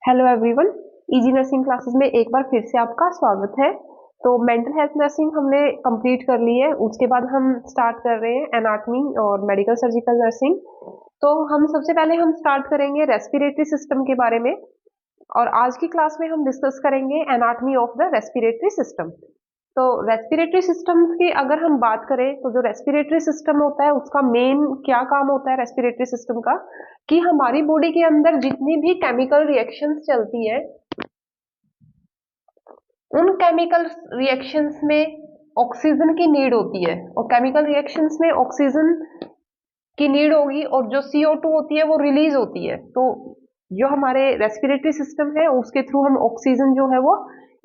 Hello everyone, easy nursing classes में एक बार फिर से आपका स्वागत है। तो मेंटल हेल्थ नर्सिंग हमने कंप्लीट कर ली है। उसके बाद हम स्टार्ट कर रहे हैं एनाटॉमी और मेडिकल सर्जिकल नर्सिंग। तो हम सबसे पहले हम स्टार्ट करेंगे रेस्पिरेटरी सिस्टम के बारे में। और आज की क्लास में हम डिस्कस करेंगे anatomy of the respiratory system. तो रेस्पिरेटरी सिस्टम की अगर हम बात करें तो जो रेस्पिरेटरी सिस्टम होता है उसका मेन क्या काम होता है रेस्पिरेटरी सिस्टम का, कि हमारी बॉडी के अंदर जितनी भी केमिकल रिएक्शंस चलती है उन केमिकल रिएक्शंस में ऑक्सीजन की नीड होती है। और केमिकल रिएक्शंस में ऑक्सीजन की नीड होगी और जो CO2 होती है वो रिलीज होती है। तो जो हमारे रेस्पिरेटरी सिस्टम है उसके थ्रू हम ऑक्सीजन जो है वो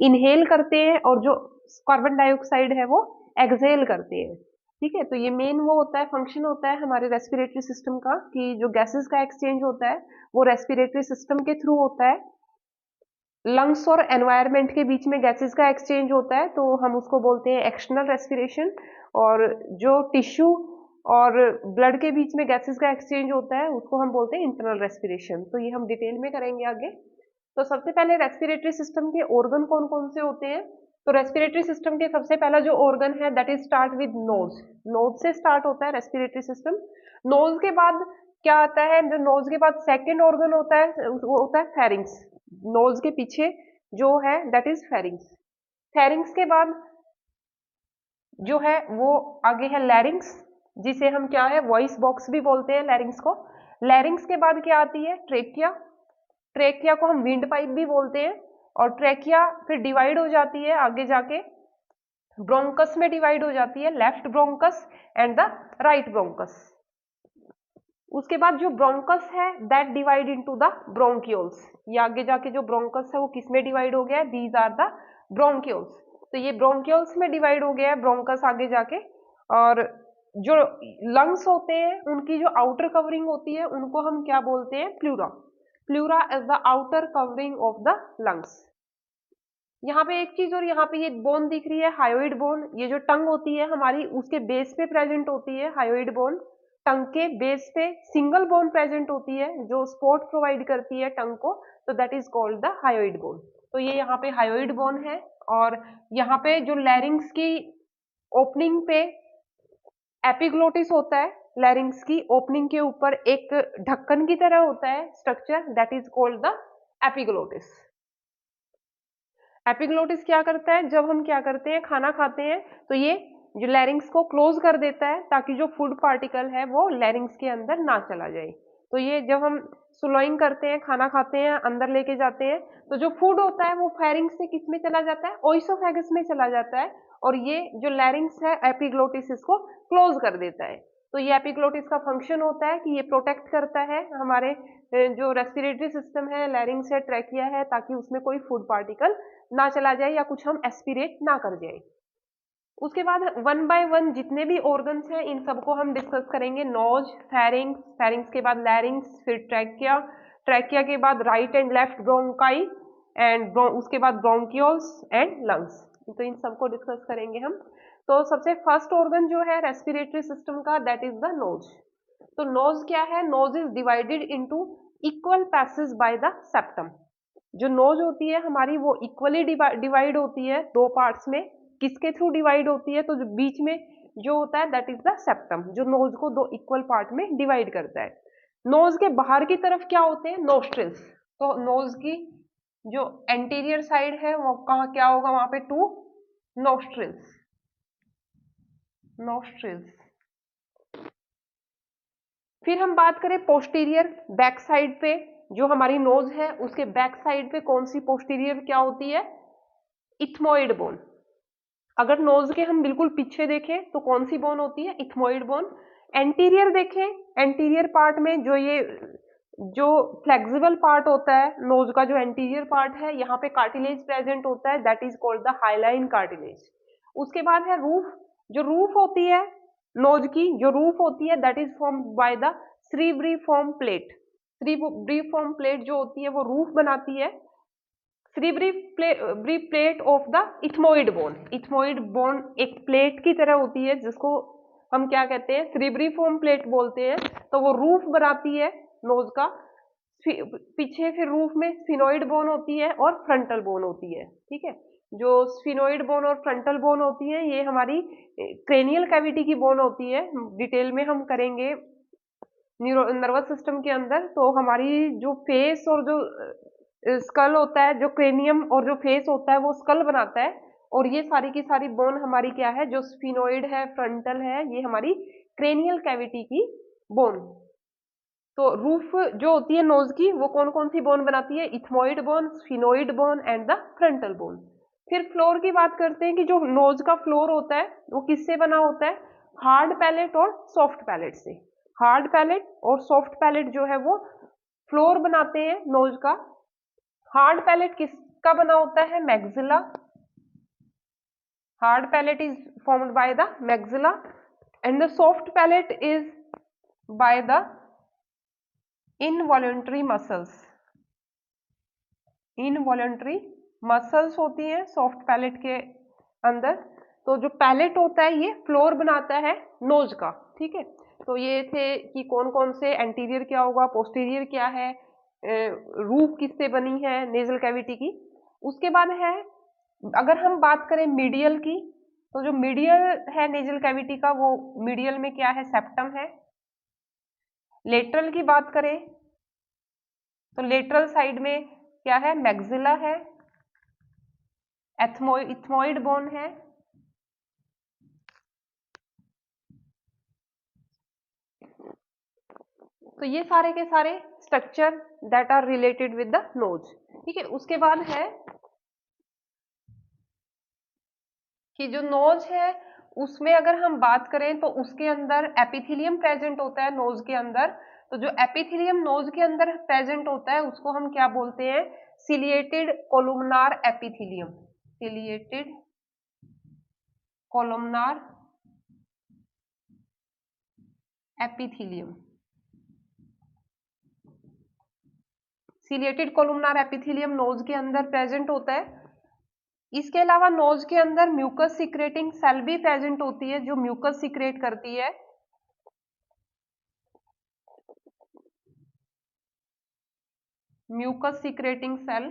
इनहेल करते हैं और जो कार्बन डाइऑक्साइड है वो एक्सहेल करते हैं। ठीक है, तो ये मेन वो होता है, फंक्शन होता है हमारे रेस्पिरेटरी सिस्टम का, कि जो गैसेस का एक्सचेंज होता है वो रेस्पिरेटरी सिस्टम के थ्रू होता है। लंग्स और एनवायरनमेंट के बीच में गैसेस का एक्सचेंज होता है तो हम उसको बोलते हैं एक्सटर्नल रेस्पिरेशन। और जो टिश्यू और ब्लड के बीच में गैसेस का एक्सचेंज होता है उसको हम बोलते हैं इंटरनल रेस्पिरेशन। तो ये हम डिटेल में करेंगे आगे। तो सबसे पहले रेस्पिरेटरी सिस्टम के ऑर्गन कौन कौन से होते हैं। तो रेस्पिरेटरी सिस्टम के सबसे पहला जो ऑर्गन है that is start with nose. Nose से स्टार्ट होता है रेस्पिरेटरी सिस्टम। नोज के बाद क्या आता है, जो नोज के बाद सेकेंड ऑर्गन होता है वो होता है फेरिंग्स। नोज के पीछे जो है दैट इज फेरिंग्स। फेरिंग्स के बाद जो है वो आगे है लैरिंग्स, जिसे हम क्या है वॉइस बॉक्स भी बोलते हैं लैरिंग्स को। लैरिंग्स के बाद क्या आती है ट्रेकिया। ट्रेकिया को हम विंड पाइप भी बोलते हैं। और ट्रेकिया फिर डिवाइड हो जाती है आगे जाके ब्रोंकस में डिवाइड हो जाती है, left bronchus and the right bronchus. उसके बाद जो ब्रोंकस है that divide into the bronchioles. ये आगे जाके जो ब्रोंकस है वो किस में डिवाइड हो गया है, दीज आर द ब्रोंकियोल्स। तो ये ब्रोंकियोल्स में डिवाइड हो गया है ब्रोंकस आगे जाके। और जो लंग्स होते हैं उनकी जो आउटर कवरिंग होती है उनको हम क्या बोलते हैं, pleura. Pleura is the outer covering of the lungs. यहाँ पे एक चीज और यहाँ पे ये बोन दिख रही है हायोइड बोन। ये जो टंग होती है हमारी उसके बेस पे प्रेजेंट होती है हायोइड बोन। टंग के बेस पे सिंगल बोन प्रेजेंट होती है जो सपोर्ट प्रोवाइड करती है टंग को, तो that is called the hyoid bone. तो ये यहाँ पे हायोइड बोन है। और यहाँ पे जो लैरिंग्स की ओपनिंग पे एपिग्लोटिस होता है, लैरिंग्स की ओपनिंग के ऊपर एक ढक्कन की तरह होता है structure, that is called the epiglottis. Epiglottis क्या करता है, जब हम क्या करते हैं खाना खाते हैं तो ये जो लैरिंग्स को क्लोज कर देता है ताकि जो फूड पार्टिकल है वो लैरिंग्स के अंदर ना चला जाए। तो ये जब हम स्लोइंग करते हैं खाना खाते हैं अंदर लेके जाते हैं तो जो फूड होता है वो फेरिंग्स से किस में चला जाता है, ओइसोफेगस में चला जाता है। और ये जो लैरिंग्स है एपिग्लोटिस इसको क्लोज कर देता है। तो ये एपिग्लोटिस का फंक्शन होता है कि ये प्रोटेक्ट करता है हमारे जो रेस्पिरेटरी सिस्टम है, लैरिंग्स है, ट्रैकिया है, ताकि उसमें कोई फूड पार्टिकल ना चला जाए या कुछ हम एस्पिरेट ना कर जाए। उसके बाद वन बाय वन जितने भी ऑर्गन्स हैं इन सबको हम डिस्कस करेंगे। नोज, फेरिंग्स, फेरिंग्स के बाद लैरिंग्स, फिर ट्रैकिया, ट्रैकिया के बाद right and left bronchi and उसके बाद ब्रोंकियोल्स एंड लंग्स। तो इन सबको डिस्कस करेंगे हम। तो सबसे फर्स्ट ऑर्गन जो है रेस्पिरेटरी सिस्टम का दैट इज द नोज। तो नोज क्या है, nose is divided into equal passage by the septum. जो नोज होती है हमारी वो इक्वली डिवाइड होती है दो पार्ट्स में। किसके थ्रू डिवाइड होती है, तो जो बीच में जो होता है दैट इज द सेप्टम, जो नोज को दो इक्वल पार्ट में डिवाइड करता है। नोज के बाहर की तरफ क्या होते हैं, नोस्ट्रिल्स। तो नोज की जो एंटीरियर साइड है वो कहाँ क्या होगा, वहां पे टू नोस्ट्रिल्स। नोस्ट्रिल्स। फिर हम बात करें पोस्टीरियर बैक साइड पे, जो हमारी नोज है उसके बैक साइड पे कौन सी पोस्टीरियर क्या होती है, इथमोइड बोन। अगर नोज के हम बिल्कुल पीछे देखें तो कौन सी बोन होती है, इथमोइड बोन। एंटीरियर देखें, एंटीरियर पार्ट में जो ये जो फ्लेक्सिबल पार्ट होता है नोज का, जो एंटीरियर पार्ट है यहाँ पे कार्टिलेज प्रेजेंट होता है that is called the hyaline cartilage. उसके बाद है रूफ। जो रूफ होती है नोज की, जो रूफ होती है that is form by the cribriform plate. Cribriform plate जो होती है वो रूफ बनाती है। सेरेब्री plate of the ethmoid bone. Ethmoid bone एक प्लेट की तरह होती है जिसको हम क्या कहते हैं, सेरेब्रिफॉर्म प्लेट बोलते हैं। तो वो रूफ बनाती है नोज का। पीछे फिर रूफ में स्फिनोइड बोन होती है और फ्रंटल बोन होती है, ठीक है। जो स्फिनोइड बोन और फ्रंटल बोन होती है ये हमारी क्रेनियल कैविटी की बोन होती है। डिटेल में हम करेंगे नर्वस सिस्टम के अंदर। तो हमारी जो फेस और जो स्कल होता है, जो क्रेनियम और जो फेस होता है वो स्कल बनाता है, और ये सारी की सारी बोन हमारी क्या है, जो स्फिनोइड है, फ्रंटल है, ये हमारी क्रेनियल कैविटी की बोन। तो रूफ जो होती है नोज की वो कौन कौन सी बोन बनाती है, ethmoid bone, sphenoid bone and the frontal bone. फिर फ्लोर की बात करते हैं कि जो नोज का फ्लोर होता है वो किससे बना होता है, हार्ड पैलेट और सॉफ्ट पैलेट से। हार्ड पैलेट और सॉफ्ट पैलेट जो है वो फ्लोर बनाते हैं नोज का। हार्ड पैलेट किसका बना होता है, maxilla. Hard palate is formed by the maxilla and the soft palate is by the involuntary muscles. Involuntary muscles होती हैं सॉफ्ट पैलेट के अंदर। तो जो पैलेट होता है ये फ्लोर बनाता है नोज का, ठीक है। तो ये थे कि कौन कौन से, एंटीरियर क्या होगा, पोस्टीरियर क्या है, रूफ किससे बनी है नेजल कैविटी की। उसके बाद है, अगर हम बात करें मीडियल की, तो जो मीडियल है नेजल कैविटी का वो मीडियल में क्या है, सेप्टम है। लेटरल की बात करें तो लेटरल साइड में क्या है, मैक्सिला है, इथमोइड बोन है, तो ये सारे के सारे structure that are related with the nose, ठीक है। उसके बाद है कि जो नोज है उसमें अगर हम बात करें तो उसके अंदर एपिथेलियम प्रेजेंट होता है नोज के अंदर। तो जो एपिथेलियम नोज के अंदर प्रेजेंट होता है उसको हम क्या बोलते हैं, ciliated columnar epithelium. Ciliated columnar epithelium. Ciliated columnar epithelium nose के अंदर प्रेजेंट होता है। इसके अलावा नोज के अंदर म्यूकस सिक्रेटिंग सेल भी प्रेजेंट होती है जो म्यूकस सिक्रेट करती है। म्यूकस सिक्रेटिंग सेल,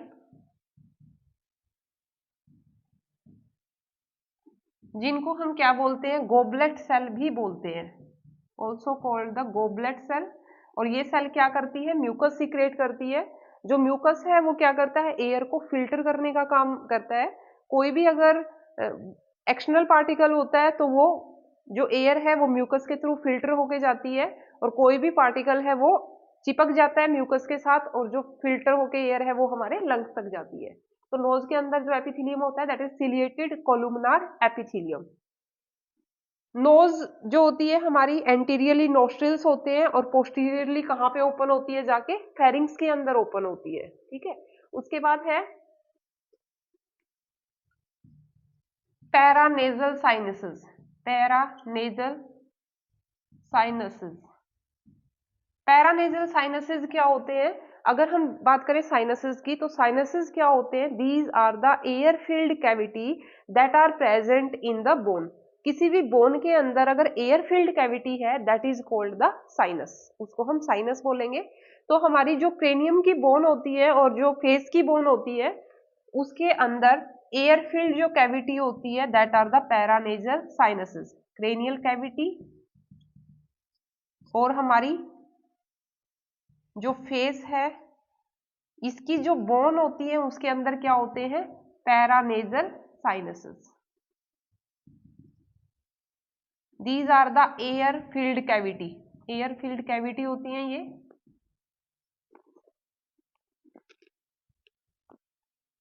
जिनको हम क्या बोलते हैं, गोबलेट सेल भी बोलते हैं, also called the goblet cell. और ये सेल क्या करती है, म्यूकस सिक्रेट करती है। जो म्यूकस है वो क्या करता है, एयर को फिल्टर करने का काम करता है। कोई भी अगर एक्सटर्नल पार्टिकल होता है तो वो जो एयर है वो म्यूकस के थ्रू फिल्टर होके जाती है, और कोई भी पार्टिकल है वो चिपक जाता है म्यूकस के साथ, और जो फिल्टर होके एयर है वो हमारे लंग्स तक जाती है। तो नोज के अंदर जो एपिथेलियम होता है that is ciliated columnar epithelium. Nose जो होती है हमारी एंटीरियरली नोस्ट्रिल्स होते हैं, और पोस्टीरियरली कहाँ पे ओपन होती है, जाके फेरिंग्स के अंदर ओपन होती है, ठीक है। उसके बाद है paranasal sinuses. Paranasal sinuses, paranasal sinuses क्या होते हैं, अगर हम बात करें साइनसेस की, तो साइनसेस क्या होते हैं, these are the air filled cavity that are present in the bone. किसी भी बोन के अंदर अगर एयर फिल्ड कैविटी है that is called the sinus, उसको हम साइनस बोलेंगे। तो हमारी जो क्रेनियम की बोन होती है और जो फेस की बोन होती है उसके अंदर एयर फिल्ड जो कैविटी होती है that are the paranasal sinuses. Cranial cavity और हमारी जो फेस है इसकी जो बोन होती है उसके अंदर क्या होते हैं, paranasal sinuses. These are the air filled cavity, air filled cavity होती हैं ये।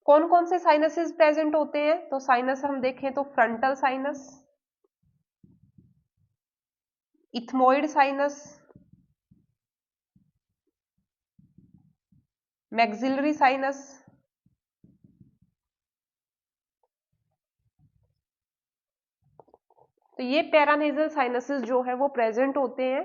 कौन कौन से साइनसेस प्रेजेंट होते हैं, तो साइनस हम देखें तो frontal sinus, ethmoid sinus, maxillary sinus, तो ये पैरानेजल साइनसेस जो है वो प्रेजेंट होते हैं।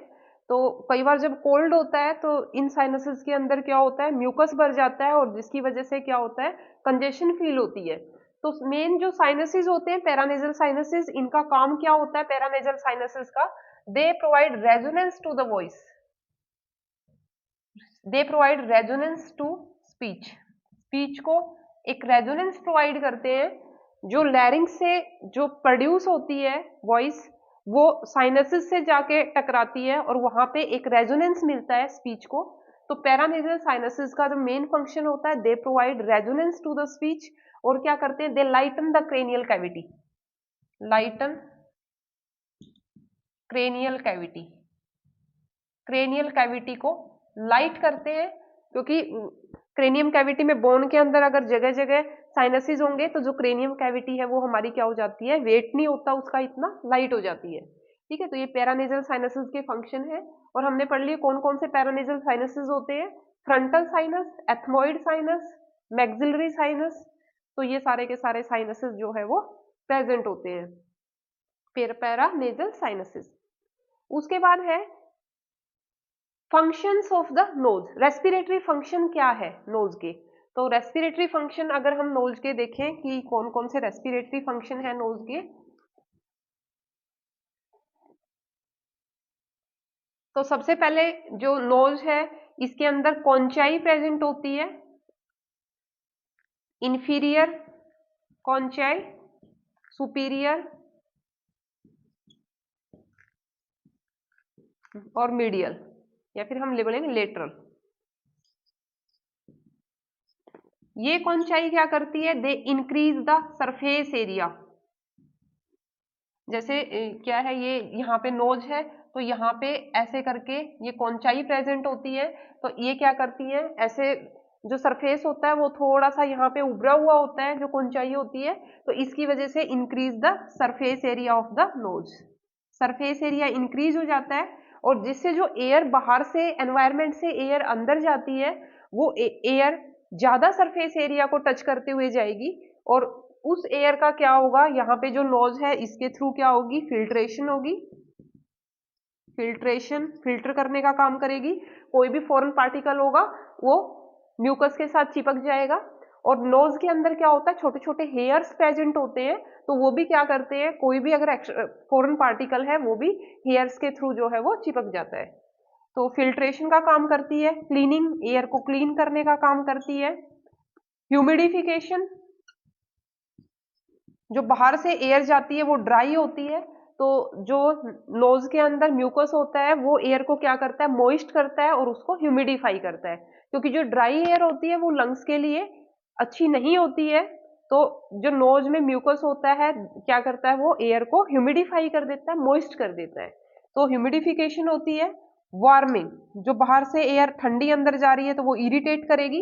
तो कई बार जब कोल्ड होता है तो इन साइनसेस के अंदर क्या होता है, म्यूकस भर जाता है, और जिसकी वजह से क्या होता है, कंजेशन फील होती है। तो मेन जो साइनसेस होते हैं पैरानेजल साइनसेस, इनका काम क्या होता है पैरानेजल साइनसेस का, they provide resonance to the voice. They provide resonance to speech, speech को एक रेजोनेंस प्रोवाइड करते हैं। जो लैरिंक्स से जो प्रोड्यूस होती है वॉइस, वो साइनसिस से जाके टकराती है और वहां पे एक रेजोनेंस मिलता है स्पीच को। तो पैरानेजल साइनसिस का जो मेन फंक्शन होता है, they provide resonance to the speech, और क्या करते हैं, they lighten the cranial cavity, lighten cranial cavity, cranial cavity को लाइट करते हैं, क्योंकि क्रेनियम कैविटी में बोन के अंदर अगर जगह जगह साइनसिस होंगे तो जो क्रेनियम कैविटी है वो हमारी क्या हो जाती है, वेट नहीं होता उसका इतना, लाइट हो जाती है। ठीक है, तो ये पैरानेजल साइनसिस के फंक्शन है। और हमने पढ़ लिया कौन कौन से पैरानेजल साइनसिस होते हैं, frontal sinus, ethmoid sinus, maxillary sinus. तो ये सारे के सारे साइनसिस जो है वो प्रेजेंट होते हैं पैरानेजल साइनसिस। उसके बाद है functions of the knows, respiratory function क्या है नोज के। तो रेस्पिरेटरी फंक्शन अगर हम नोज के देखें कि कौन कौन से रेस्पिरेटरी फंक्शन है नोज के, तो सबसे पहले जो नोज है इसके अंदर कॉन्चाई प्रेजेंट होती है, इंफीरियर कॉन्चाई, सुपीरियर और मीडियल, या फिर हम बोलेंगे लेटरल। ये कॉन्चाई क्या करती है, they increase the surface area. जैसे क्या है, ये यहाँ पे नोज है तो यहाँ पे ऐसे करके ये कॉन्चाई प्रेजेंट होती है, तो ये क्या करती है, ऐसे जो सरफेस होता है वो थोड़ा सा यहाँ पे उभरा हुआ होता है जो कॉन्चाई होती है, तो इसकी वजह से increase the surface area of the knows, surface area increase हो जाता है, और जिससे जो एयर बाहर से एनवायरमेंट से एयर अंदर जाती है वो एयर ज्यादा सरफेस एरिया को टच करते हुए जाएगी, और उस एयर का क्या होगा, यहाँ पे जो नोज है इसके थ्रू क्या होगी, फिल्ट्रेशन होगी, फिल्ट्रेशन फिल्टर करने का काम करेगी। कोई भी फॉरेन पार्टिकल होगा वो म्यूकस के साथ चिपक जाएगा, और नोज के अंदर क्या होता है, छोटे छोटे हेयर्स प्रेजेंट होते हैं, तो वो भी क्या करते हैं, कोई भी अगर फॉरेन पार्टिकल है वो भी हेयर्स के थ्रू जो है वो चिपक जाता है। तो फिल्ट्रेशन का काम करती है, क्लीनिंग, एयर को क्लीन करने का काम करती है, ह्यूमिडिफिकेशन, जो बाहर से एयर जाती है वो ड्राई होती है, तो जो नोज के अंदर म्यूकस होता है वो एयर को क्या करता है, मॉइस्ट करता है और उसको ह्यूमिडिफाई करता है, क्योंकि जो ड्राई एयर होती है वो लंग्स के लिए अच्छी नहीं होती है, तो जो नोज में म्यूकस होता है क्या करता है, वो एयर को ह्यूमिडिफाई कर देता है, मॉइस्ट कर देता है, तो ह्यूमिडिफिकेशन होती है। वार्मिंग, जो बाहर से एयर ठंडी अंदर जा रही है तो वो इरिटेट करेगी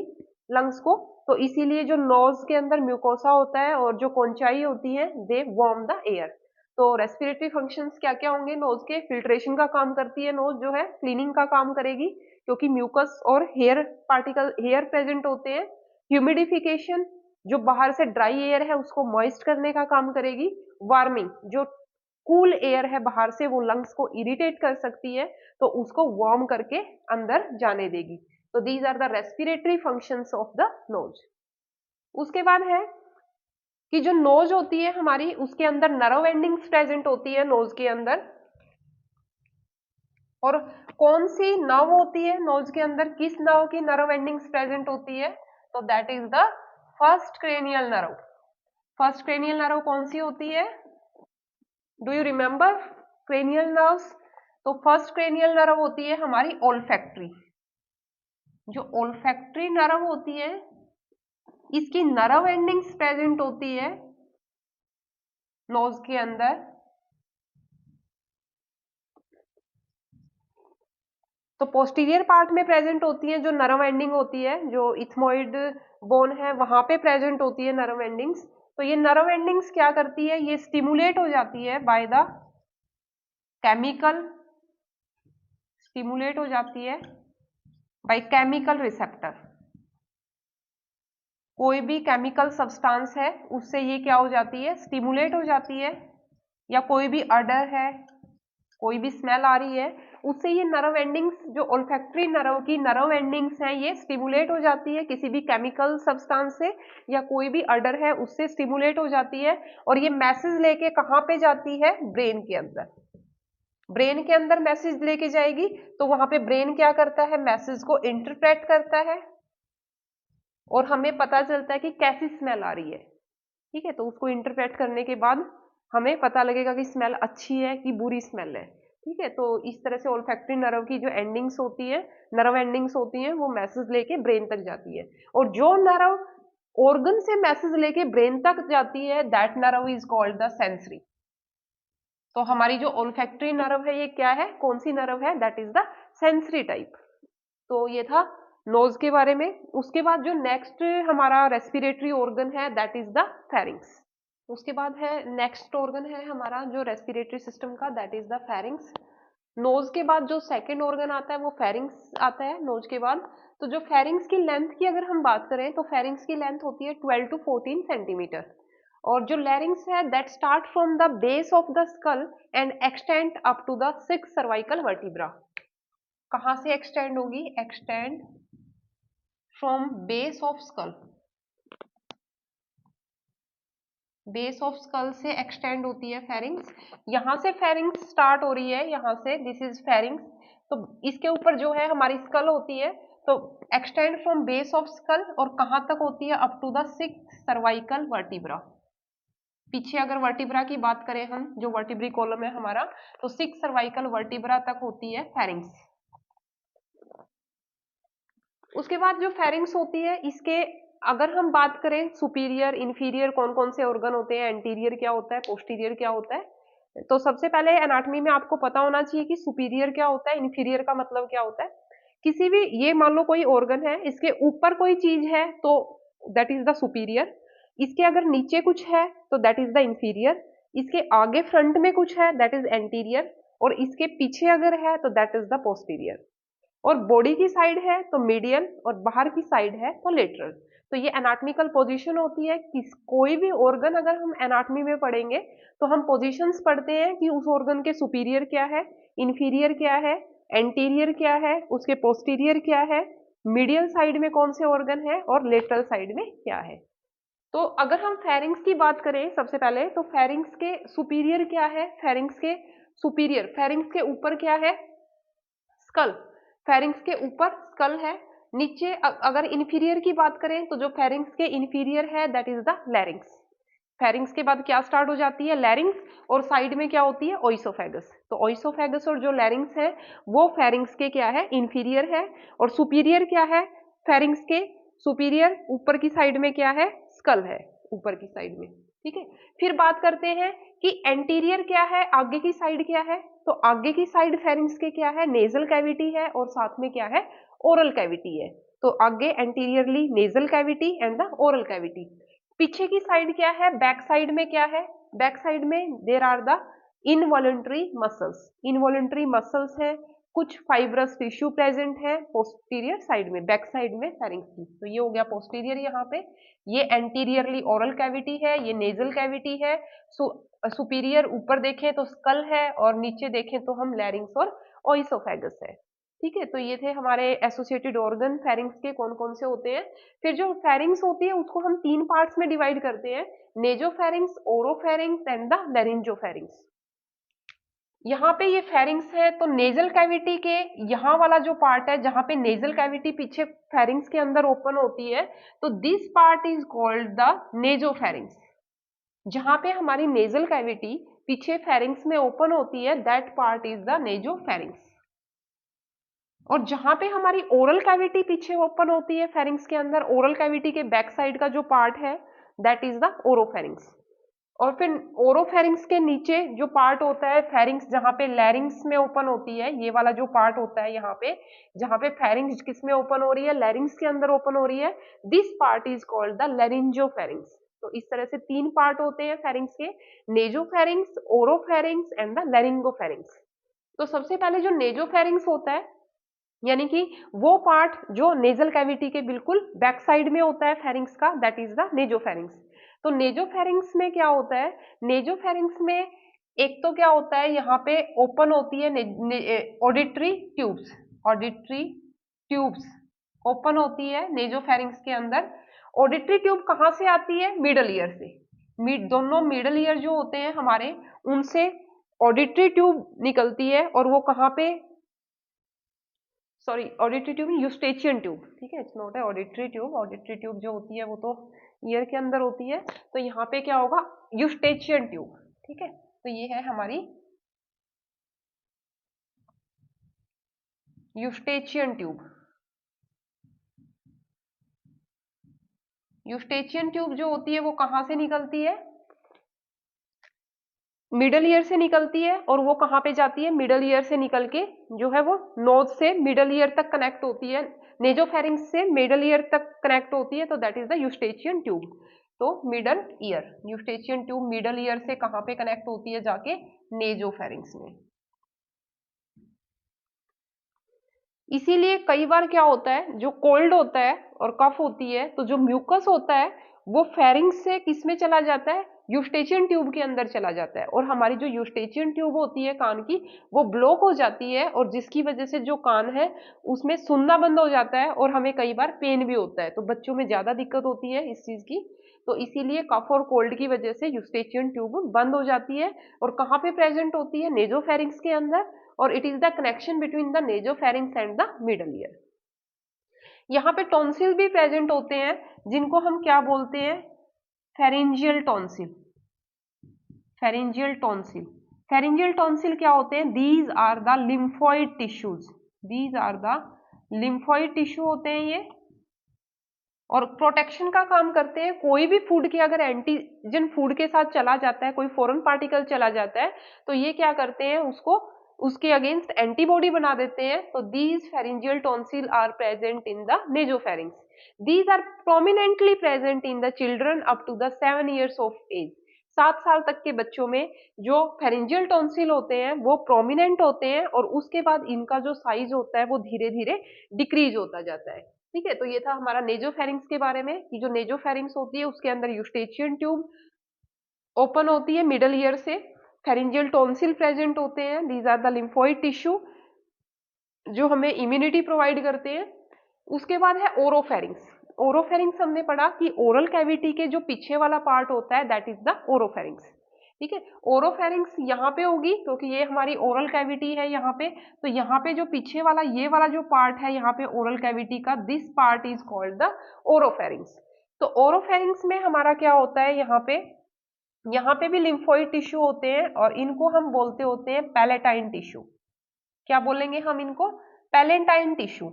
लंग्स को, तो इसीलिए जो नोज के अंदर म्यूकोसा होता है और जो कॉन्चाई होती है दे वार्म द एयर। तो रेस्पिरेटरी फंक्शंस क्या क्या होंगे नोज के, फिल्ट्रेशन का काम करती है नोज जो है, क्लीनिंग का काम करेगी क्योंकि म्यूकस और हेयर पार्टिकल हेयर प्रेजेंट होते हैं, ह्यूमिडिफिकेशन, जो बाहर से ड्राई एयर है उसको मॉइस्ट करने का काम करेगी, वार्मिंग, जो कूल एयर है बाहर से वो लंग्स को इरिटेट कर सकती है तो उसको वार्म करके अंदर जाने देगी। तो these are the respiratory functions of the nose. उसके बाद है कि जो नोज होती है हमारी उसके अंदर नर्व एंडिंग्स प्रेजेंट होती है नोज के अंदर, और कौन सी नर्व होती है नोज के अंदर, किस नर्व की नर्व एंडिंग्स प्रेजेंट होती है, तो that is the first cranial nerve. First cranial nerve कौन सी होती है, do you remember cranial nerves, तो फर्स्ट क्रेनियल नर्व होती है हमारी ओल्फैक्ट्री। जो ओल्फैक्ट्री नर्व होती है इसकी नर्व एंडिंग्स प्रेजेंट होती है नोज के अंदर, तो पोस्टीरियर पार्ट में प्रेजेंट होती है जो नर्व एंडिंग होती है, जो इथमोइड बोन है वहां पे प्रेजेंट होती है नर्व एंडिंग्स। तो ये नर्व एंडिंग्स क्या करती है, ये स्टिमुलेट हो जाती है बाय द केमिकल, स्टिमुलेट हो जाती है बाय केमिकल रिसेप्टर। कोई भी केमिकल सब्सटेंस है उससे ये क्या हो जाती है, स्टिमुलेट हो जाती है, या कोई भी अडर है, कोई भी स्मेल आ रही है उससे ये नर्व एंडिंग्स, जो ओल्फैक्टरी नर्व की नर्व एंडिंग्स हैं ये स्टिमुलेट हो जाती है किसी भी केमिकल सब्सटेंस से, या कोई भी अडर है उससे स्टिमुलेट हो जाती है, और ये मैसेज लेके कहाँ पे जाती है, ब्रेन के अंदर। ब्रेन के अंदर मैसेज लेके जाएगी, तो वहां पे ब्रेन क्या करता है, मैसेज को इंटरप्रेट करता है और हमें पता चलता है कि कैसी स्मेल आ रही है। ठीक है, तो उसको इंटरप्रेट करने के बाद हमें पता लगेगा कि स्मेल अच्छी है कि बुरी स्मेल है। ठीक है, तो इस तरह से ओल्फैक्टरी नर्व की जो एंडिंग्स होती है, नर्व एंडिंग्स होती हैं, वो मैसेज लेके ब्रेन तक जाती है। और जो नर्व ऑर्गन से मैसेज लेके ब्रेन तक जाती है, that nerve is called the sensory. तो हमारी जो ओल्फैक्टरी नर्व है, ये क्या है, कौन सी नर्व है, that is the sensory type. तो ये था नोज के बारे में। उसके बाद जो नेक्स्ट हमारा रेस्पिरेटरी ऑर्गन है, दैट इज द फेरिंग्स। उसके बाद है नेक्स्ट ऑर्गन है हमारा जो रेस्पिरेटरी सिस्टम का, that is the pharynx. Nose के बाद जो सेकंड ऑर्गन आता है वो फेरिंग्स आता है नोज के बाद। तो जो फेरिंग्स की लेंथ की अगर हम बात करें, तो फेरिंग्स की लेंथ होती है 12 to 14 सेंटीमीटर। और जो लैरिंग्स है, that start from the base of the skull and extend up to the 6 cervical vertebra. कहां से एक्सटेंड होगी, extend from base of skull, base of skull से एक्सटेंड होती है फेरिंग्स। यहां से फेरिंग्स स्टार्ट हो रही है, यहां से दिस इज फेरिंग्स। तो इसके ऊपर जो है हमारी स्कल होती है, तो extend from base of skull और कहां तक होती है, up to the 6 cervical vertebra. पीछे अगर वर्टिब्रा की बात करें हम, जो वर्टिब्री कॉलम है हमारा, तो 6 सर्वाइकल वर्टिब्रा तक होती है फेरिंग्स। उसके बाद जो फेरिंग्स होती है, इसके अगर हम बात करें सुपीरियर इंफीरियर कौन कौन से ऑर्गन होते हैं, एंटीरियर क्या होता है, पोस्टीरियर क्या होता है, तो सबसे पहले एनाटॉमी में आपको पता होना चाहिए कि सुपीरियर क्या होता है, इंफीरियर का मतलब क्या होता है। किसी भी, ये मान लो कोई ऑर्गन है, इसके ऊपर कोई चीज है तो दैट इज द सुपीरियर, इसके अगर नीचे कुछ है तो दैट इज द इंफीरियर, इसके आगे फ्रंट में कुछ है दैट इज एंटीरियर, और इसके पीछे अगर है तो दैट इज द पोस्टीरियर। और बॉडी की साइड है तो मीडियल, और बाहर की साइड है तो लेटरल। तो ये एनाटॉमिकल पोजीशन होती है कि कोई भी ऑर्गन अगर हम एनाटॉमी में पढ़ेंगे तो हम पोजीशंस पढ़ते हैं कि उस ऑर्गन के सुपीरियर क्या है, इंफीरियर क्या है, एंटीरियर क्या है, उसके पोस्टीरियर क्या है, मीडियल साइड में कौन से ऑर्गन है और लेटरल साइड में क्या है। तो अगर हम फेरिंग्स की बात करें सबसे पहले, तो फेरिंग्स के सुपीरियर क्या है, फेरिंग्स के सुपीरियर, फेरिंग्स के ऊपर क्या है, स्कल। फेरिंग्स के ऊपर स्कल है, नीचे अगर इंफीरियर की बात करें तो जो फेरिंग्स के इंफीरियर है that is the larynx. Pharynx के बाद क्या स्टार्ट हो जाती है, लैरिंग्स, और साइड में क्या होती है, ओइसोफेगस। तो ओइसोफेगस और जो लैरिंग्स है वो फेरिंग्स के क्या है, इंफीरियर है। और सुपीरियर क्या है, फेरिंग्स के सुपीरियर ऊपर की साइड में क्या है, स्कल है ऊपर की साइड में। ठीक है, फिर बात करते हैं कि एंटीरियर क्या है, आगे की साइड क्या है। तो आगे की साइड फेरिंग्स के क्या है, नेजल कैविटी है, और साथ में क्या है, ओरल कैविटी है। तो आगे anteriorly nasal cavity and the oral cavity. पीछे की साइड क्या है, बैक साइड में क्या है, बैक साइड में there are the involuntary muscles, involuntary muscles है, कुछ फाइब्रस टिश्यू प्रेजेंट है पोस्टीरियर साइड में, बैक साइड में फेरिंग्स की। तो ये हो गया पोस्टीरियर यहाँ पे। ये एंटीरियरली ओरल कैविटी है, ये नेजल कैविटी है। सुपीरियर ऊपर देखें तो स्कल है, और नीचे देखें तो हम लैरिंग्स और ओइसोफेगस है। ठीक है, तो ये थे हमारे एसोसिएटेड ऑर्गन फेरिंग्स के कौन कौन से होते हैं। फिर जो फेरिंग्स होती है उसको हम 3 पार्ट्स में डिवाइड करते हैं, नेजोफेरिंग्स, ओरोफेरिंग्स एंड द लैरिंजोफेरिंग्स। यहाँ पे ये फेरिंग्स है, तो नेजल कैविटी के यहाँ वाला जो पार्ट है जहां पे नेजल कैविटी पीछे फेरिंग्स के अंदर ओपन होती है, तो this part is called the nasopharynx. जहां पे हमारी नेजल कैविटी पीछे फेरिंग्स में ओपन होती है, that part is the nasopharynx. और जहां पे हमारी ओरल कैविटी पीछे ओपन होती है फेरिंग्स के अंदर, ओरल कैविटी के बैक साइड का जो पार्ट है दैट इज द ओरोफेरिंग्स। और फिर ओरोफेरिंग्स के नीचे जो पार्ट होता है फेरिंग्स, जहां पे लैरिंग्स में ओपन होती है, ये वाला जो पार्ट होता है यहाँ पे, जहां पे फेरिंग्स किस में ओपन हो रही है, लैरिंग्स के अंदर ओपन हो रही है, this part is called the laryngopharynx. तो इस तरह से 3 पार्ट होते हैं फेरिंग्स के, नेजोफेरिंग्स, ओरोफेरिंग्स एंड द लैरिंगोफेरिंग्स। तो सबसे पहले जो नेजोफेरिंग्स होता है, यानी कि वो पार्ट जो नेजल कैविटी के बिल्कुल बैक साइड में होता है फेरिंग्स का, दैट इज द नेजोफेरिंग्स। तो नेजोफेरिंग्स में क्या होता है, नेजोफेरिंग्स में एक तो क्या होता है, यहाँ पे ओपन होती है auditory tubes, auditory tubes open होती है नेजोफेरिंग्स के अंदर। ऑडिटरी ट्यूब कहाँ से आती है, मिडल ईयर से। दोनों मिडल ईयर जो होते हैं हमारे, उनसे ऑडिटरी ट्यूब निकलती है और वो कहाँ पे, sorry auditory tube Eustachian tube, ठीक है, इट्स नॉट है ऑडिटरी ट्यूब। ऑडिटरी ट्यूब जो होती है वो तो ईयर के अंदर होती है, तो यहाँ पे क्या होगा, यूस्टेचियन ट्यूब, ठीक है। तो ये है हमारी यूस्टेचियन ट्यूब। यूस्टेचियन ट्यूब जो होती है वो कहाँ से निकलती है, मिडल ईयर से निकलती है, और वो कहाँ पे जाती है, मिडल ईयर से निकल के जो है वो नोज से मिडल ईयर तक कनेक्ट होती है, नेजोफेरिंक्स से मिडल ईयर तक कनेक्ट होती है, तो that is the Eustachian tube. तो middle ear, Eustachian tube middle ear से कहाँ पे कनेक्ट होती है, जाके नेजोफेरिंक्स में। इसीलिए कई बार क्या होता है, जो कोल्ड होता है और कफ होती है, तो जो म्यूकस होता है वो फेरिंग्स से किस में चला जाता है, यूस्टेचियन ट्यूब के अंदर चला जाता है, और हमारी जो यूस्टेचियन ट्यूब होती है कान की, वो ब्लॉक हो जाती है, और जिसकी वजह से जो कान है उसमें सुनना बंद हो जाता है, और हमें कई बार पेन भी होता है। तो बच्चों में ज्यादा दिक्कत होती है इस चीज की। तो इसीलिए कफ और कोल्ड की वजह से यूस्टेचियन ट्यूब बंद हो जाती है, और कहाँ पे प्रेजेंट होती है, नेजोफेरिंक्स के अंदर, और it is the connection between the nasopharynx and the middle ear. यहाँ पे टॉन्सिल भी प्रेजेंट होते हैं, जिनको हम क्या बोलते हैं, pharyngeal tonsil. Pharyngeal tonsil, pharyngeal tonsil क्या होते हैं, these are the lymphoid tissues, these are the lymphoid tissue होते हैं ये, और प्रोटेक्शन का काम करते हैं। कोई भी फूड के अगर एंटीजन फूड के साथ चला जाता है, कोई फॉरेन पार्टिकल चला जाता है, तो ये क्या करते हैं, उसको उसके अगेंस्ट एंटीबॉडी बना देते हैं। तो these pharyngeal tonsil are present in the nasopharynx, these are prominently present in the children up to the 7 years of age. 7 साल तक के बच्चों में जो फेरिंजियल टॉन्सिल होते हैं वो प्रोमिनेंट होते हैं, और उसके बाद इनका जो साइज होता है वो धीरे धीरे डिक्रीज होता जाता है, ठीक है। तो ये था हमारा नेजोफेरिंक्स के बारे में, कि जो नेजोफेरिंक्स होती है उसके अंदर यूस्टेचियन ट्यूब ओपन होती है मिडल ईयर से, फेरिंजियल टॉन्सिल प्रेजेंट होते हैं, these are the lymphoid tissue जो हमें इम्यूनिटी प्रोवाइड करते हैं। उसके बाद है ओरोफेरिंक्स। ओरोफेरिंक्स हमने पढ़ा कि ओरल कैविटी के जो पीछे वाला पार्ट होता है दैट इज द ओरोफेरिंक्स, ठीक है। ओरोफेरिंक्स यहाँ पे होगी क्योंकि ये हमारी ओरल कैविटी है यहाँ पे, तो यहाँ पे जो पीछे वाला ये वाला जो पार्ट है यहाँ पे ओरल कैविटी का, this part is called the oropharynx. तो ओरोफेरिंक्स में हमारा क्या होता है, यहाँ पे भी लिम्फोइड टिश्यू होते हैं, और इनको हम बोलते होते हैं पैलेटाइन टिश्यू। क्या बोलेंगे हम इनको, पैलेटाइन टिश्यू।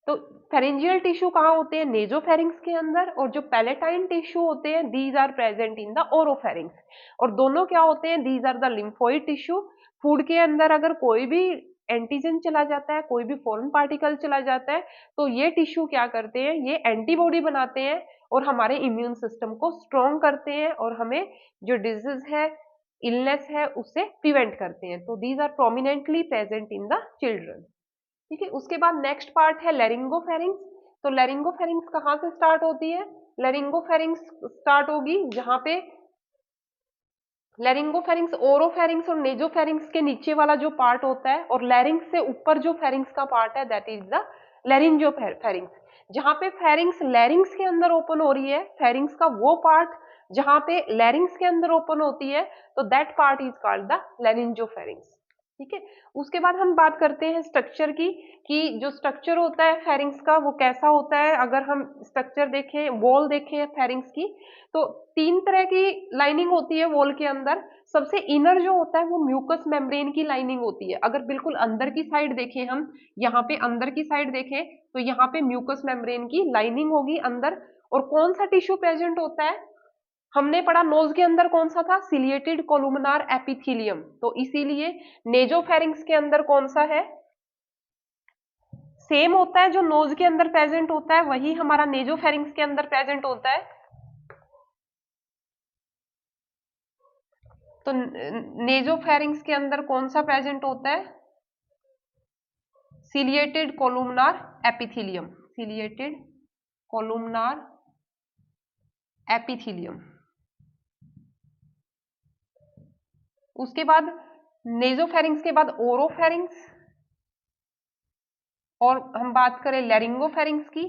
तो फेरिंजियल टिश्यू कहाँ होते हैं, नेजोफेरिंक्स के अंदर, और जो पैलेटाइन टिश्यू होते हैं these are present in the oropharynx. और दोनों क्या होते हैं, these are the lymphoid tissue. Food के अंदर अगर कोई भी एंटीजन चला जाता है, कोई भी फॉरेन पार्टिकल चला जाता है, तो ये टिश्यू क्या करते हैं, ये एंटीबॉडी बनाते हैं और हमारे इम्यून सिस्टम को स्ट्रॉन्ग करते हैं, और हमें जो डिजीज है, इलनेस है, उससे प्रिवेंट करते हैं। तो these are prominently present in the children, ठीक है। उसके बाद नेक्स्ट पार्ट है लेरिंगोफेरिंक्स। तो लेरिंगोफेरिंक्स कहाँ से स्टार्ट होती है, लेरिंगोफेरिंक्स स्टार्ट होगी जहां पे लेरिंगोफेरिंक्स ओरोफेरिंक्स और नेजोफेरिंक्स के नीचे वाला जो पार्ट होता है, और लेरिंग्स से ऊपर जो फेरिंक्स का पार्ट है दैट इज द लेरिंजोफेरिंक्स। जहां पे फेरिंक्स लेरिंग्स के अंदर ओपन हो रही है, फेरिंक्स का वो पार्ट जहां पे लेरिंग्स के अंदर ओपन होती है, तो that part is called the laryngopharynx, ठीक है। उसके बाद हम बात करते हैं स्ट्रक्चर की, कि जो स्ट्रक्चर होता है फेरिंक्स का वो कैसा होता है। अगर हम स्ट्रक्चर देखें, वॉल देखें फेरिंक्स की, तो 3 तरह की लाइनिंग होती है वॉल के अंदर। सबसे इनर जो होता है वो म्यूकस मेम्ब्रेन की लाइनिंग होती है। अगर बिल्कुल अंदर की साइड देखें हम, यहाँ पे अंदर की साइड देखें, तो यहाँ पे म्यूकस मेम्ब्रेन की लाइनिंग होगी अंदर। और कौन सा टिश्यू प्रेजेंट होता है, हमने पढ़ा नोज के अंदर कौन सा था, सिलिएटेड कोलुमिनार एपिथेलियम। तो इसीलिए नेजोफेरिंक्स के अंदर कौन सा है, सेम होता है, जो नोज के अंदर प्रेजेंट होता है वही हमारा नेजोफेरिंक्स के अंदर प्रेजेंट होता है। तो नेजोफेरिंक्स के अंदर कौन सा प्रेजेंट होता है, सिलिएटेड कोलुमिनार एपिथेलियम, सिलिएटेड कोलुमिनार एपिथेलियम। उसके बाद नेजोफेरिंक्स के बाद ओरोफेरिंक्स, और हम बात करें लेरिंगोफेरिंक्स की,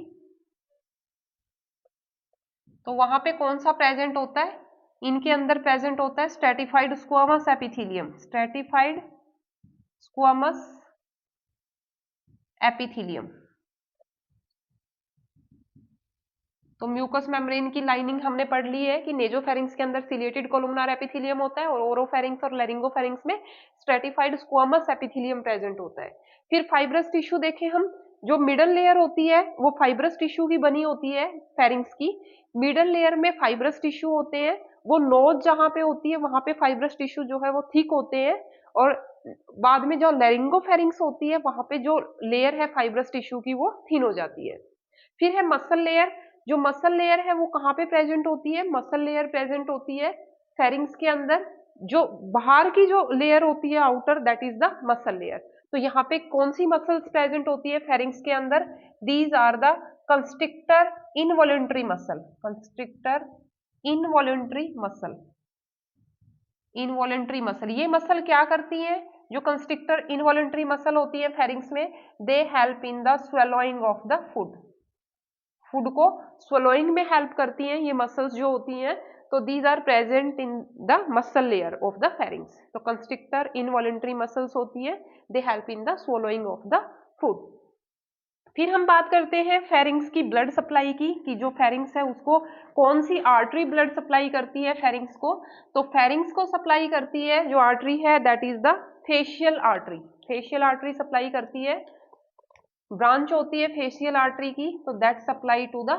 तो वहां पे कौन सा प्रेजेंट होता है, इनके अंदर प्रेजेंट होता है stratified squamous epithelium, stratified squamous epithelium. तो म्यूकस मेम्ब्रेन की लाइनिंग हमने पढ़ ली है कि नेजोफेरिंग्स के अंदर सिलिएटेड कोलुमनार एपिथेलियम होता है और ओरोफेरिंग्स और लैरिंगोफेरिंग्स में स्ट्रेटिफाइड स्क्वामस एपिथेलियम प्रेजेंट होता है। फिर फाइब्रस टिश्यू देखें हम, जो मिडल लेयर होती है वो फाइब्रस टिश्यू की बनी होती है फेरिंग्स की। मिडल लेयर में फाइब्रस टिश्यू होते हैं, वो नोज जहां पे होती है वहां पे फाइब्रस टिश्यू जो है वो थिक होते हैं, और बाद में जो लैरिंगोफेरिंग्स होती है वहां पे जो लेयर है फाइब्रस टिश्यू की वो थिन हो जाती है। फिर है मसल लेयर, जो मसल लेयर है वो कहाँ पे प्रेजेंट होती है, मसल लेयर प्रेजेंट होती है फेरिंग्स के अंदर, जो बाहर की जो लेयर होती है outer, that is the muscle layer. तो यहाँ पे कौन सी मसल्स प्रेजेंट होती है फेरिंग्स के अंदर, these are the constrictor involuntary muscle, constrictor involuntary muscle, involuntary muscle. ये मसल क्या करती है, जो कंस्ट्रिक्टर इनवॉलेंट्री मसल होती है फेरिंग्स में, दे help in the swallowing of the food, food को स्वलोइंग में हेल्प करती हैं ये मसल्स जो होती हैं। तो these are present in the muscle layer of the pharynx. तो कंस्ट्रिक्टर इनवॉलेंट्री मसल्स होती है, they help in the swallowing of the food. फिर हम बात करते हैं फेरिंग्स की ब्लड सप्लाई की, कि जो फेरिंग्स है उसको कौन सी आर्टरी ब्लड सप्लाई करती है फेरिंग्स को। तो फेरिंग्स को सप्लाई करती है जो आर्टरी है, that is the facial artery, facial artery supply करती है, ब्रांच होती है फेशियल आर्टरी की, तो that supply to the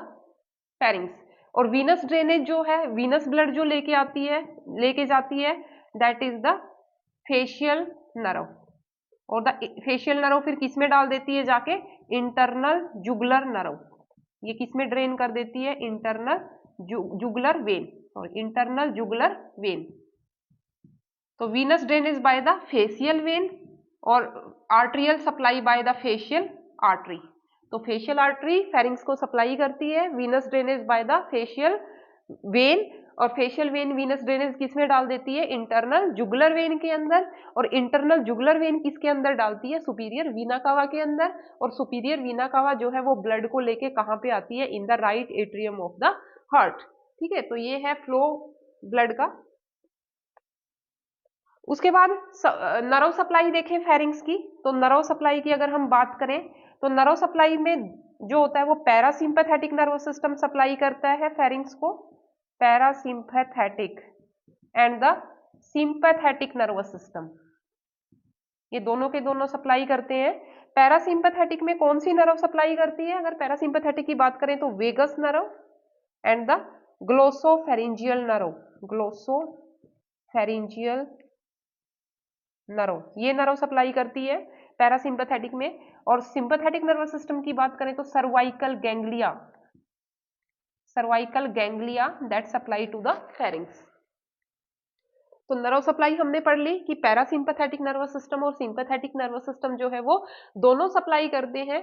pharynx. और वीनस ड्रेनेज जो है, वीनस ब्लड जो लेके जाती है that is the facial nerve, और द फेशियल नर्व फिर किस में डाल देती है जाके, इंटरनल जुगुलर नर्व। ये किस में ड्रेन कर देती है, इंटरनल जुगुलर वेन, और इंटरनल जुगुलर वेन। तो venous drainage by the facial vein और arterial supply by the facial artery. तो फेशियल आर्टरी फेरिंग्स को सप्लाई करती है, venous drainage by the facial vein, और फेशियल वेन वीनस ड्रेनेज किस में डाल देती है, इंटरनल जुगुलर वेन के अंदर, और इंटरनल जुगुलर वेन किसके अंदर डालती है, सुपीरियर वीना कावा के अंदर। और सुपीरियर वीना कावा जो है वो ब्लड को लेके कहाँ पे आती है, in the right atrium of the heart. ठीक है, तो ये है फ्लो ब्लड का। उसके बाद नर्व सप्लाई देखें फेरिंग्स की, तो नर्व सप्लाई की अगर हम बात करें तो नर्व सप्लाई में जो होता है वो पैरासिम्पैथेटिक नर्वस सिस्टम सप्लाई करता है फेरिंग्स को, parasympathetic and the sympathetic nervous system, ये दोनों के दोनों सप्लाई करते हैं। पैरासिम्पैथेटिक में कौन सी नर्व सप्लाई करती है, अगर पैरासिम्पैथेटिक की बात करें तो vagus nerve and the glossopharyngeal nerve, glossopharyngeal nerve, ये नर्व सप्लाई करती है पैरासिम्पैथेटिक में। और सिंपैथेटिक नर्वस सिस्टम की बात करें तो cervical ganglia, cervical ganglia that supply to the pharynx. तो नर्व सप्लाई हमने पढ़ ली कि पैरासिम्पैथेटिक नर्वस सिस्टम और सिंपैथेटिक नर्वस सिस्टम जो है वो दोनों सप्लाई करते हैं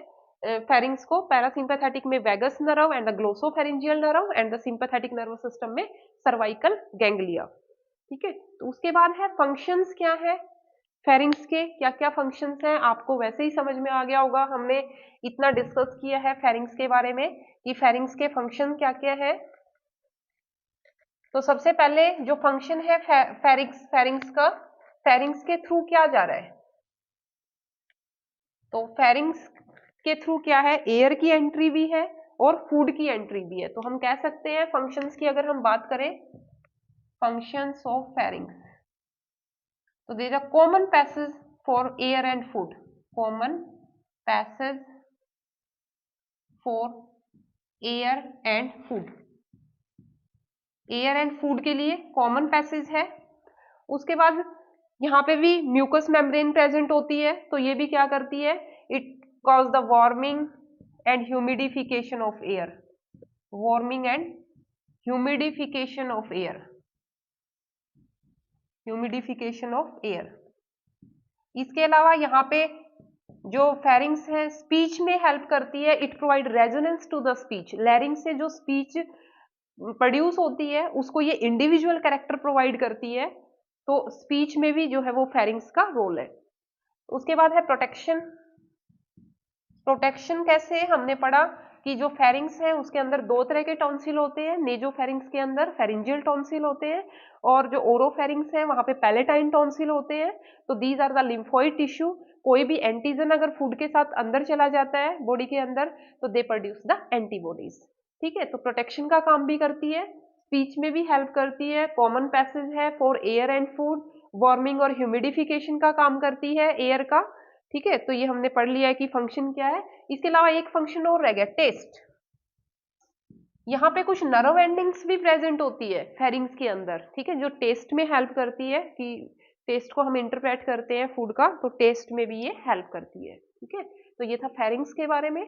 फेरिंग्स को। पैरासिम्पैथेटिक में vagus nerve and the glossopharyngeal nerve, and the sympathetic nervous system में सर्वाइकल गैंग्लिया। ठीक है, तो उसके बाद है फंक्शंस क्या है फेरिंग्स के, क्या क्या फंक्शंस हैं, आपको वैसे ही समझ में आ गया होगा, हमने इतना डिस्कस किया है फेरिंग्स के बारे में कि फेरिंग्स के फंक्शन क्या क्या है। तो सबसे पहले जो फंक्शन है फेरिंग्स का, फेरिंग्स के थ्रू क्या जा रहा है, तो फेरिंग्स के थ्रू क्या है, एयर की एंट्री भी है और फूड की एंट्री भी है। तो हम कह सकते हैं फंक्शंस की अगर हम बात करें, फंक्शंस ऑफ फेरिंग्स, तो there are common passage for air and food, common passage for air and food, air and food के लिए कॉमन पैसेज है। उसके बाद यहाँ पे भी म्यूकस मेम्ब्रेन प्रेजेंट होती है, तो ये भी क्या करती है, it cause the warming and humidification of air, warming and humidification of air, humidification of air. इसके अलावा यहाँ पे जो फेरिंग्स है स्पीच में हेल्प करती है, it provide resonance to the speech, larynx से जो स्पीच प्रोड्यूस होती है उसको ये इंडिविजुअल कैरेक्टर प्रोवाइड करती है, तो स्पीच में भी जो है वो फेरिंग्स का रोल है। उसके बाद है प्रोटेक्शन, प्रोटेक्शन कैसे हमने पढ़ा कि जो फेरिंग्स है उसके अंदर दो तरह के टॉन्सिल होते हैं, नेजोफेरिंग्स के अंदर फेरिंजियल टॉन्सिल होते हैं, और जो ओरोफेरिंग्स है वहां पे पैलेटाइन टॉन्सिल होते हैं। तो these are the lymphoid tissue. कोई भी एंटीजन अगर फूड के साथ अंदर चला जाता है बॉडी के अंदर तो दे प्रोड्यूस द एंटीबॉडीज। ठीक है, तो प्रोटेक्शन का काम भी करती है, स्पीच में भी हेल्प करती है, कॉमन पैसेज है for air and food, warming और ह्यूमिडिफिकेशन का काम करती है एयर का। ठीक है, तो ये हमने पढ़ लिया है कि फंक्शन क्या है। इसके अलावा एक फंक्शन और रह गया, टेस्ट। यहाँ पे कुछ नर्व एंडिंग्स भी प्रेजेंट होती है फेरिंग्स के अंदर। ठीक है, जो टेस्ट में हेल्प करती है कि टेस्ट को हम इंटरप्रेट करते हैं फूड का, तो टेस्ट में भी ये हेल्प करती है। ठीक है, तो ये था फेरिंग्स के बारे में।